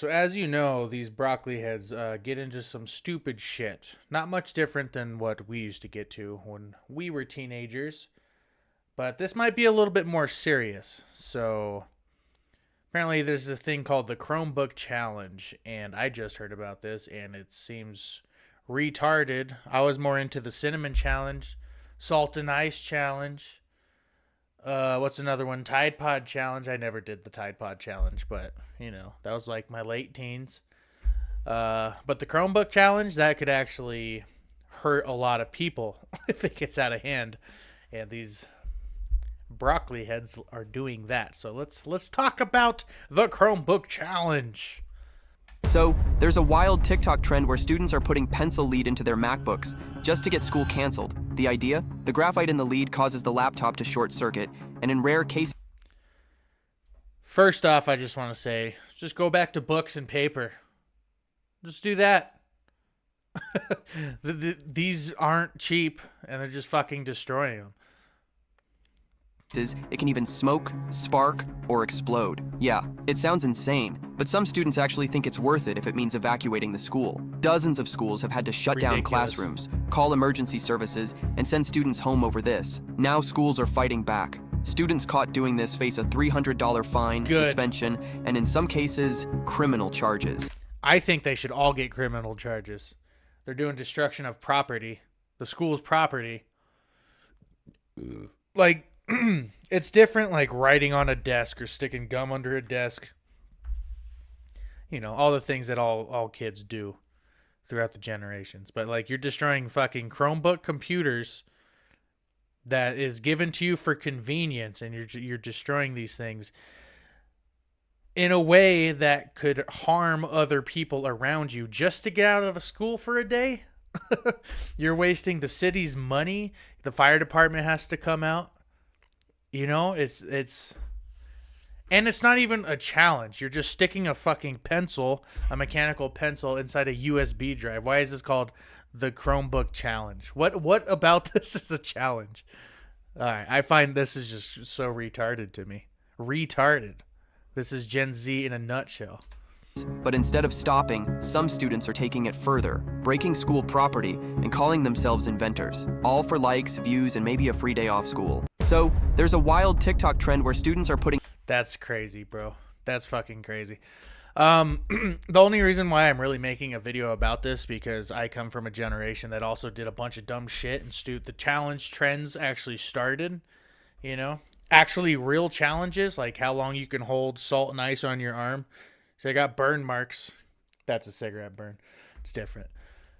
So as you know, these broccoli heads get into some stupid shit. Not much different than what we used to get to when we were teenagers. But this might be a little bit more serious. So apparently there's a thing called the Chromebook Challenge. And I just heard about this and it seems retarded. I was more into the Cinnamon Challenge, Salt and Ice Challenge. What's another one? Tide Pod Challenge. I never did the Tide Pod Challenge, but that was like my late teens. But the Chromebook Challenge, that could actually hurt a lot of people if it gets out of hand, and these broccoli heads are doing that. So let's talk about the Chromebook Challenge. So, there's a wild TikTok trend where students are putting pencil lead into their MacBooks just to get school canceled. The idea? The graphite in the lead causes the laptop to short circuit, and in rare cases... First off, I just want to say, just go back to books and paper. Just do that. These aren't cheap, and they're just fucking destroying them. It can even smoke, spark, or explode. Yeah, it sounds insane, but some students actually think it's worth it if it means evacuating the school. Dozens of schools have had to shut down classrooms, call emergency services, and send students home over this. Now schools are fighting back. Students caught doing this face a $300 fine, suspension, and in some cases, criminal charges. I think they should all get criminal charges. They're doing destruction of property, the school's property. Like, it's different like writing on a desk or sticking gum under a desk. All the things that all kids do throughout the generations. But like you're destroying fucking Chromebook computers that is given to you for convenience, and you're destroying these things in a way that could harm other people around you just to get out of a school for a day. You're wasting the city's money. The fire department has to come out. It's and it's not even a challenge. You're just sticking a fucking pencil, a mechanical pencil, inside a USB drive. Why is this called the Chromebook Challenge? What about this is a challenge? All right, I find this is just so retarded to me. Retarded. This is Gen Z in a nutshell. But instead of stopping, some students are taking it further, breaking school property and calling themselves inventors, all for likes, views, and maybe a free day off school. So, there's a wild TikTok trend where students are putting... That's crazy, bro. That's fucking crazy. The only reason why I'm really making a video about this, because I come from a generation that also did a bunch of dumb shit, and the challenge trends actually started, actually real challenges, like how long you can hold salt and ice on your arm. So I got burn marks. That's a cigarette burn. It's different.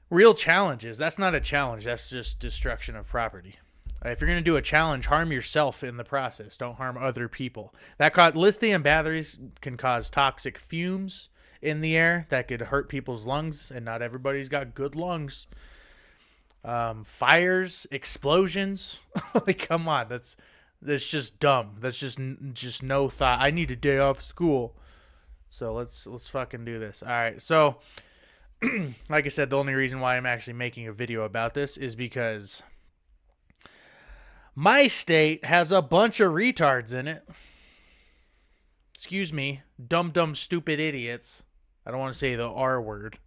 Real challenges. That's not a challenge. That's just destruction of property. If you're going to do a challenge, harm yourself in the process. Don't harm other people. Lithium batteries can cause toxic fumes in the air that could hurt people's lungs, and not everybody's got good lungs. Fires, explosions. Like, come on. That's just dumb. That's just no thought. I need a day off school. So let's fucking do this. All right. So, like I said, the only reason why I'm actually making a video about this is because my state has a bunch of retards in it. Excuse me. Dumb, stupid idiots. I don't want to say the R word.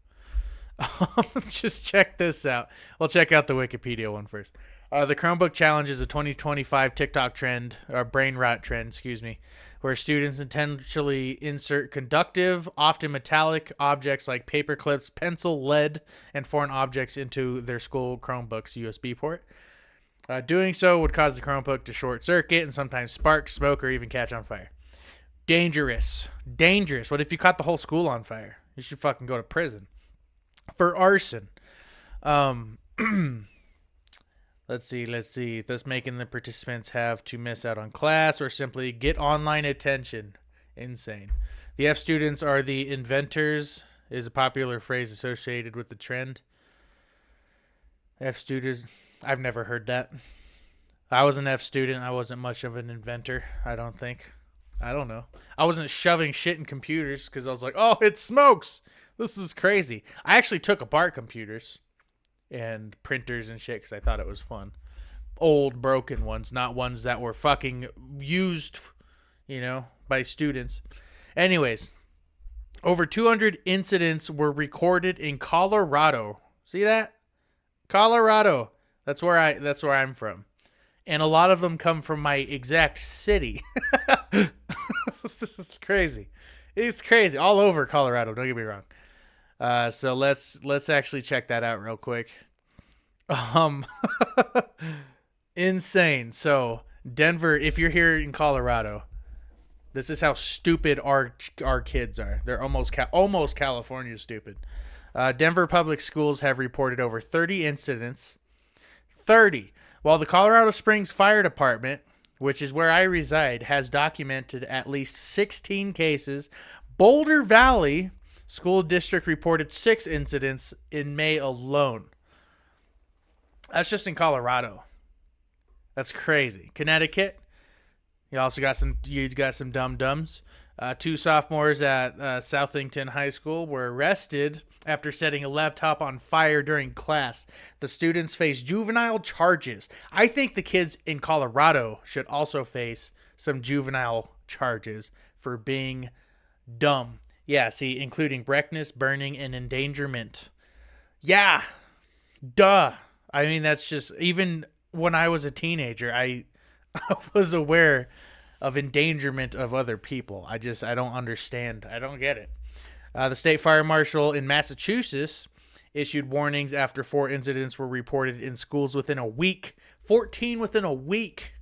Just check this out. We'll check out the Wikipedia one first. The Chromebook Challenge is a 2025 TikTok trend, or brain rot trend, excuse me, where students intentionally insert conductive, often metallic objects like paper clips, pencil, lead, and foreign objects into their school Chromebook's USB port. Doing so would cause the Chromebook to short circuit and sometimes spark, smoke, or even catch on fire. Dangerous. What if you caught the whole school on fire? You should fucking go to prison for arson. Let's see. Thus making the participants have to miss out on class or simply get online attention. Insane. The F students are the inventors is a popular phrase associated with the trend. F students, I've never heard that. I was an F student. I wasn't much of an inventor, I don't think. I don't know. I wasn't shoving shit in computers because I was like, oh, it smokes. This is crazy. I actually took apart computers and printers and shit because I thought it was fun. Old, broken ones, not ones that were fucking used, by students. Anyways, Over 200 incidents were recorded in Colorado. See that? Colorado. That's where I'm from. And a lot of them come from my exact city. This is crazy. It's crazy. All over Colorado, don't get me wrong. So let's actually check that out real quick. Insane. So Denver, if you're here in Colorado, this is how stupid our kids are. They're almost California stupid. Denver public schools have reported over 30 incidents. 30. While the Colorado Springs Fire Department, which is where I reside, has documented at least 16 cases, Boulder Valley School District reported 6 incidents in May alone. That's just in Colorado. That's crazy. Connecticut, you got some dum-dums. 2 sophomores at Southington High School were arrested after setting a laptop on fire during class. The students face juvenile charges. I think the kids in Colorado should also face some juvenile charges for being dumb. Yeah, see, including reckless, burning, and endangerment. Yeah, duh. I mean, that's just, even when I was a teenager, I was aware of endangerment of other people. I don't understand. I don't get it. The state fire marshal in Massachusetts issued warnings after 4 incidents were reported in schools within a week. 14 within a week.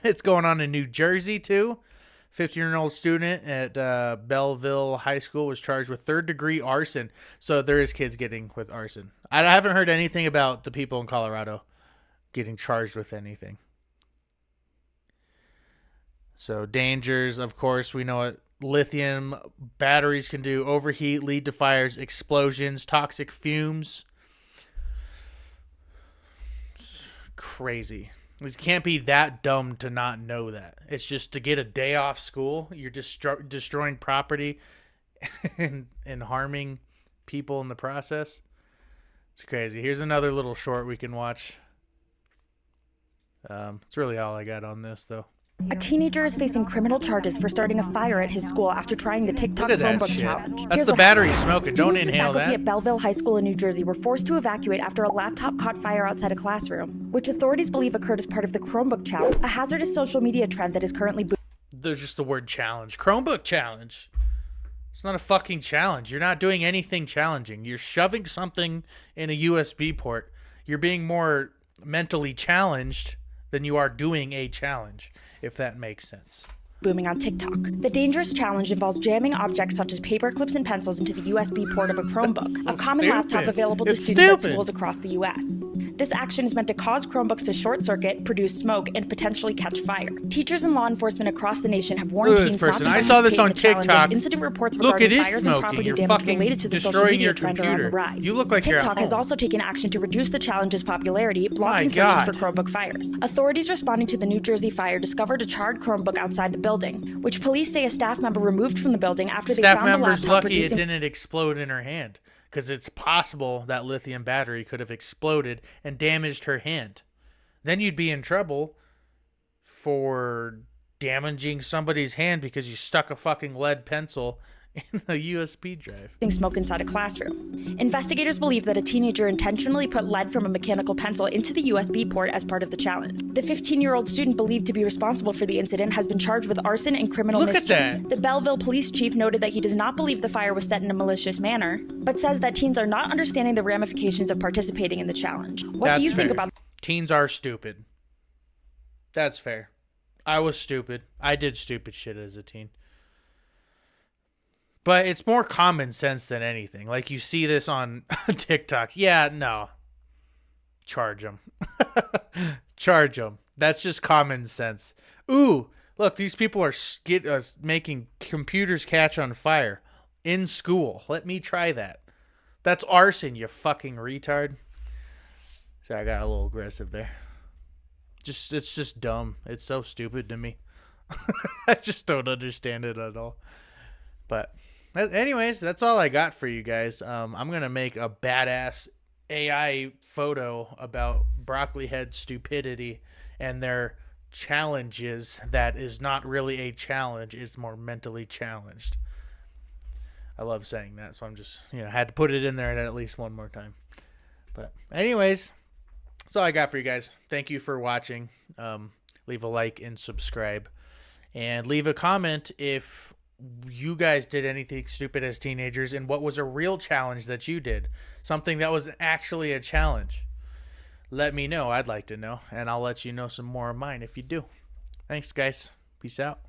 It's going on in New Jersey, too. 15-year-old student at Belleville High School was charged with 3rd-degree arson. So there is kids getting with arson. I haven't heard anything about the people in Colorado getting charged with anything. So dangers, of course, we know what lithium batteries can do: overheat, lead to fires, explosions, toxic fumes. It's crazy. You can't be that dumb to not know that. It's just to get a day off school, you're destroying property and harming people in the process. It's crazy. Here's another little short we can watch. It's really all I got on this, though. A teenager is facing criminal charges for starting a fire at his school after trying the TikTok Chromebook challenge. That's the battery smoking. Don't inhale that. Faculty at Belleville High School in New Jersey were forced to evacuate after a laptop caught fire outside a classroom, which authorities believe occurred as part of the Chromebook challenge, a hazardous social media trend that is currently There's just the word challenge. Chromebook challenge. It's not a fucking challenge. You're not doing anything challenging. You're shoving something in a USB port. You're being more mentally challenged than you are doing a challenge, if that makes sense. Booming on TikTok. The dangerous challenge involves jamming objects such as paper clips and pencils into the USB port of a Chromebook, a common laptop available to students at schools across the U.S. This action is meant to cause Chromebooks to short circuit, produce smoke, and potentially catch fire. Teachers and law enforcement across the nation have warned teens not to participate in the challenge as incident reports regarding fires and property damage related to the social media trend are on the rise. You look like TikTok has also taken action to reduce the challenge's popularity, blocking searches for Chromebook fires. Authorities responding to the New Jersey fire discovered a charred Chromebook outside the building, which police say a staff member removed from the building after they found the laptop lucky producing... it didn't explode in her hand, because it's possible that lithium battery could have exploded and damaged her hand. Then you'd be in trouble for damaging somebody's hand because you stuck a fucking lead pencil in a USB drive. Smoke inside a classroom. Investigators believe that a teenager intentionally put lead from a mechanical pencil into the USB port as part of the challenge. The 15-year-old student believed to be responsible for the incident has been charged with arson and criminal mischief. At that. The Belleville police chief noted that he does not believe the fire was set in a malicious manner, but says that teens are not understanding the ramifications of participating in the challenge. What do you think about... Teens are stupid. That's fair. I was stupid. I did stupid shit as a teen. But it's more common sense than anything. Like, you see this on TikTok. Yeah, no. Charge them. Charge them. That's just common sense. Ooh, look, these people are making computers catch on fire in school. Let me try that. That's arson, you fucking retard. Sorry, I got a little aggressive there. It's just dumb. It's so stupid to me. I just don't understand it at all. But... anyways, that's all I got for you guys. I'm going to make a badass AI photo about broccoli head stupidity and their challenges that is not really a challenge. It's more mentally challenged. I love saying that, so I'm just, had to put it in there at least one more time. But anyways, that's all I got for you guys. Thank you for watching. Leave a like and subscribe. And leave a comment if you guys did anything stupid as teenagers and what was a real challenge that you did. Something that was actually a challenge. Let me know. I'd like to know. And I'll let you know some more of mine if you do. Thanks, guys. Peace out.